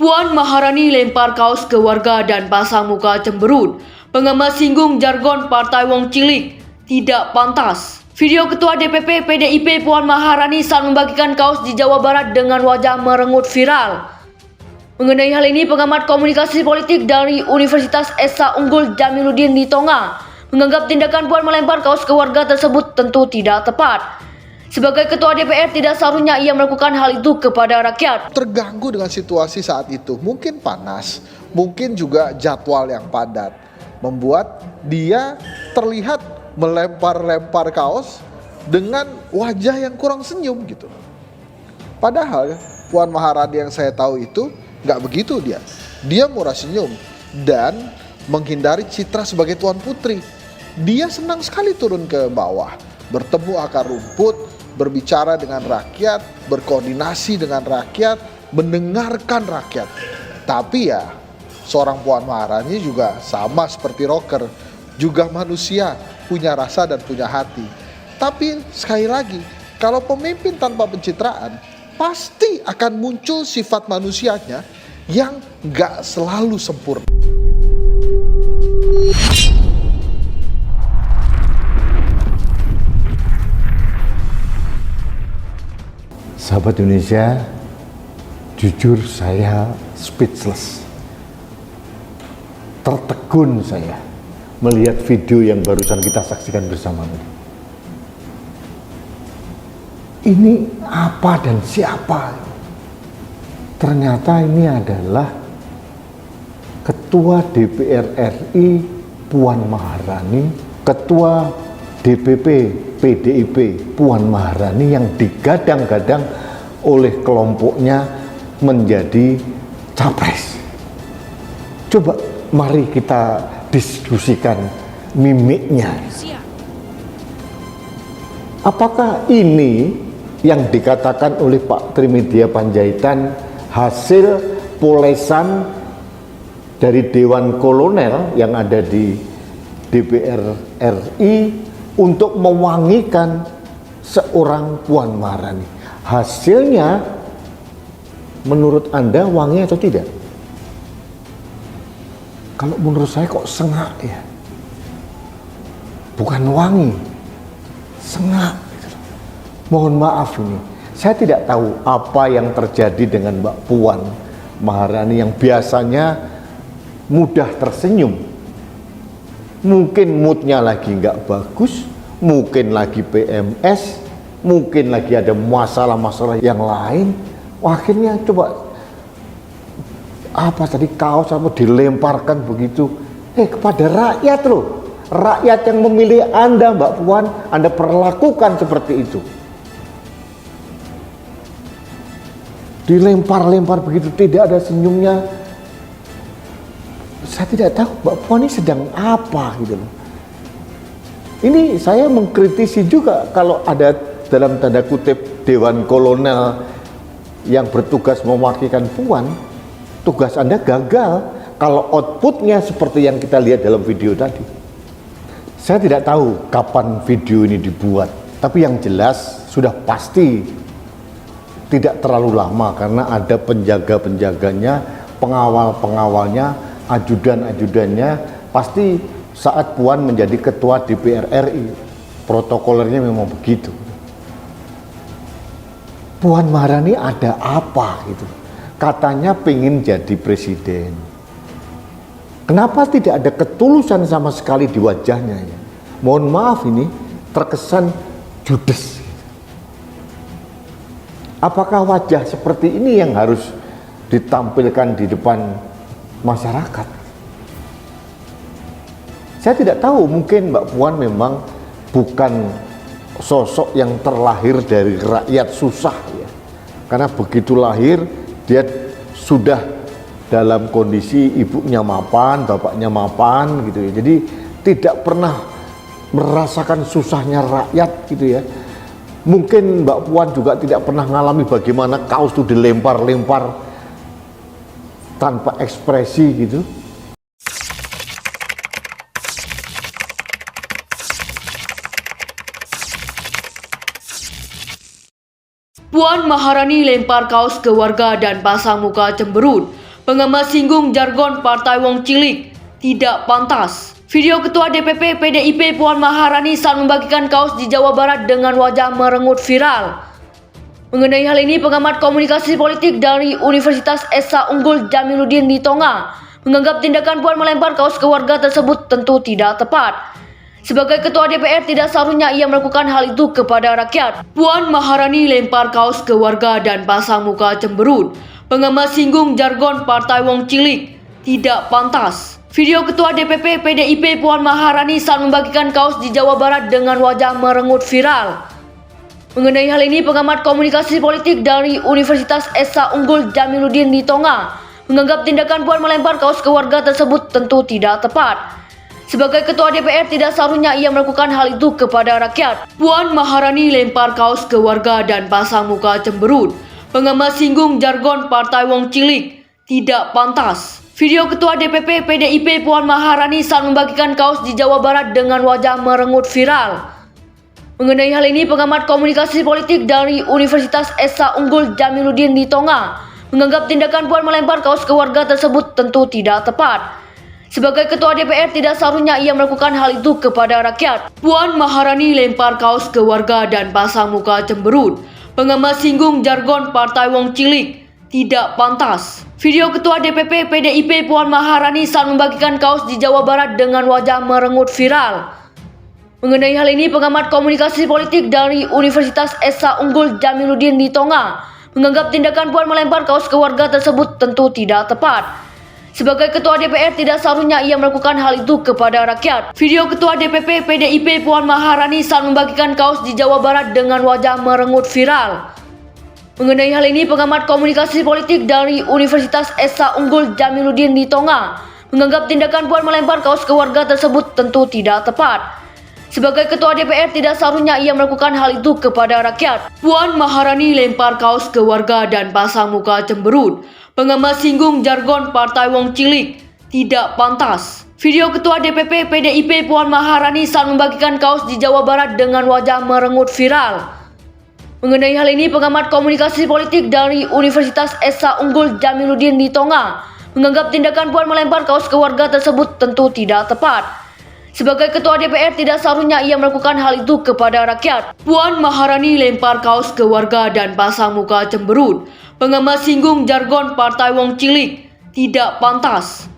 Puan Maharani lempar kaos ke warga dan pasang muka cemberut. Pengamat singgung jargon Partai Wong Cilik tidak pantas. Video Ketua DPP PDIP Puan Maharani saat membagikan kaos di Jawa Barat dengan wajah merengut viral. Mengenai hal ini, pengamat komunikasi politik dari Universitas Esa Unggul Jamiluddin di Tonga menganggap tindakan Puan melempar kaos ke warga tersebut tentu tidak tepat. Sebagai ketua DPR, tidak seharusnya ia melakukan hal itu kepada rakyat. Terganggu dengan situasi saat itu, mungkin panas, mungkin juga jadwal yang padat, membuat dia terlihat melempar-lempar kaos dengan wajah yang kurang senyum gitu. Padahal Puan Maharani yang saya tahu itu nggak begitu dia murah senyum dan menghindari citra sebagai tuan putri. Dia senang sekali turun ke bawah, bertemu akar rumput, berbicara dengan rakyat, berkoordinasi dengan rakyat, mendengarkan rakyat. Tapi ya, seorang Puan Maharani juga sama seperti rocker, juga manusia, punya rasa dan punya hati. Tapi sekali lagi, kalau pemimpin tanpa pencitraan, pasti akan muncul sifat manusianya yang gak selalu sempurna. Sahabat Indonesia, jujur saya speechless. Tertegun saya melihat video yang barusan kita saksikan bersama ini. Ini apa dan siapa? Ternyata ini adalah Ketua DPR RI Puan Maharani, Ketua DPP PDIP Puan Maharani yang digadang-gadang oleh kelompoknya menjadi capres. Coba mari kita diskusikan mimiknya. Apakah ini yang dikatakan oleh Pak Trimedia Panjaitan hasil polesan dari Dewan Kolonel yang ada di DPR RI untuk mewangikan seorang Puan Maharani? Hasilnya menurut Anda wangi atau tidak? Kalau menurut saya kok sengak ya, bukan wangi, sengak. Mohon maaf ini, saya tidak tahu apa yang terjadi dengan Mbak Puan Maharani yang biasanya mudah tersenyum. Mungkin moodnya lagi nggak bagus, mungkin lagi PMS, mungkin lagi ada masalah-masalah yang lain. Akhirnya coba apa tadi kaos apa dilemparkan begitu kepada rakyat loh. Rakyat yang memilih Anda Mbak Puan, Anda perlakukan seperti itu. Dilempar-lempar begitu, tidak ada senyumnya. Saya tidak tahu Mbak Puan ini sedang apa gitu loh. Ini saya mengkritisi juga kalau ada dalam tanda kutip Dewan Kolonel yang bertugas mewakilkan Puan, tugas Anda gagal kalau outputnya seperti yang kita lihat dalam video tadi. Saya tidak tahu kapan video ini dibuat, tapi yang jelas sudah pasti tidak terlalu lama karena ada penjaga-penjaganya, pengawal-pengawalnya, ajudan-ajudannya. Pasti saat Puan menjadi ketua DPR RI, protokolernya memang begitu. Puan Maharani ada apa gitu? Katanya pengen jadi presiden. Kenapa tidak ada ketulusan sama sekali di wajahnya ya? Mohon maaf ini terkesan judes. Apakah wajah seperti ini yang harus ditampilkan di depan masyarakat? Saya tidak tahu, mungkin Mbak Puan memang bukan sosok yang terlahir dari rakyat susah ya. Karena begitu lahir dia sudah dalam kondisi ibunya mapan, bapaknya mapan gitu ya. Jadi tidak pernah merasakan susahnya rakyat gitu ya. Mungkin Mbak Puan juga tidak pernah mengalami bagaimana kaos itu dilempar-lempar tanpa ekspresi gitu. Puan Maharani lempar kaos ke warga dan pasang muka cemberut. Pengamat singgung jargon Partai Wong Cilik, tidak pantas. Video Ketua DPP PDIP Puan Maharani saat membagikan kaos di Jawa Barat dengan wajah merengut viral. Mengenai hal ini, pengamat komunikasi politik dari Universitas Esa Unggul Jamiluddin Nitonga menganggap tindakan Puan melempar kaos ke warga tersebut tentu tidak tepat. Sebagai Ketua DPR, tidak seharusnya ia melakukan hal itu kepada rakyat. Puan Maharani lempar kaos ke warga dan pasang muka cemberut. Pengamat singgung jargon Partai Wong Cilik, tidak pantas. Video Ketua DPP PDIP Puan Maharani saat membagikan kaos di Jawa Barat dengan wajah merengut viral. Mengenai hal ini, pengamat komunikasi politik dari Universitas Esa Unggul Jamiluddin Nitonga menganggap tindakan Puan melempar kaos ke warga tersebut tentu tidak tepat. Sebagai Ketua DPR, tidak seharusnya ia melakukan hal itu kepada rakyat. Puan Maharani lempar kaos ke warga dan pasang muka cemberut. Pengamat singgung jargon Partai Wong Cilik, tidak pantas. Video Ketua DPP PDIP Puan Maharani saat membagikan kaos di Jawa Barat dengan wajah merengut viral. Mengenai hal ini, pengamat komunikasi politik dari Universitas Esa Unggul Jamiluddin Nitonga menganggap tindakan Puan melempar kaos ke warga tersebut tentu tidak tepat. Sebagai Ketua DPR, tidak seharusnya ia melakukan hal itu kepada rakyat. Puan Maharani lempar kaos ke warga dan pasang muka cemberut. Pengamat singgung jargon Partai Wong Cilik, tidak pantas. Video Ketua DPP PDIP Puan Maharani saat membagikan kaos di Jawa Barat dengan wajah merengut viral. Mengenai hal ini, pengamat komunikasi politik dari Universitas Esa Unggul Jamiluddin Nitonga menganggap tindakan Puan melempar kaos ke warga tersebut tentu tidak tepat. Sebagai Ketua DPR, tidak seharusnya ia melakukan hal itu kepada rakyat. Video Ketua DPP PDIP Puan Maharani saat membagikan kaos di Jawa Barat dengan wajah merengut viral. Mengenai hal ini, pengamat komunikasi politik dari Universitas Esa Unggul Jamiluddin Nitonga menganggap tindakan Puan melempar kaos ke warga tersebut tentu tidak tepat. Sebagai Ketua DPR, tidak seharusnya ia melakukan hal itu kepada rakyat. Puan Maharani lempar kaos ke warga dan pasang muka cemberut. Pengamat singgung jargon Partai Wong Cilik, tidak pantas. Video Ketua DPP PDIP Puan Maharani saat membagikan kaos di Jawa Barat dengan wajah merengut viral. Mengenai hal ini, pengamat komunikasi politik dari Universitas Esa Unggul Jamiluddin Nitonga menganggap tindakan Puan melempar kaos ke warga tersebut tentu tidak tepat. Sebagai Ketua DPR, tidak seharusnya ia melakukan hal itu kepada rakyat. Puan Maharani lempar kaos ke warga dan pasang muka cemberut. Pengamat singgung jargon Partai Wong Cilik, tidak pantas.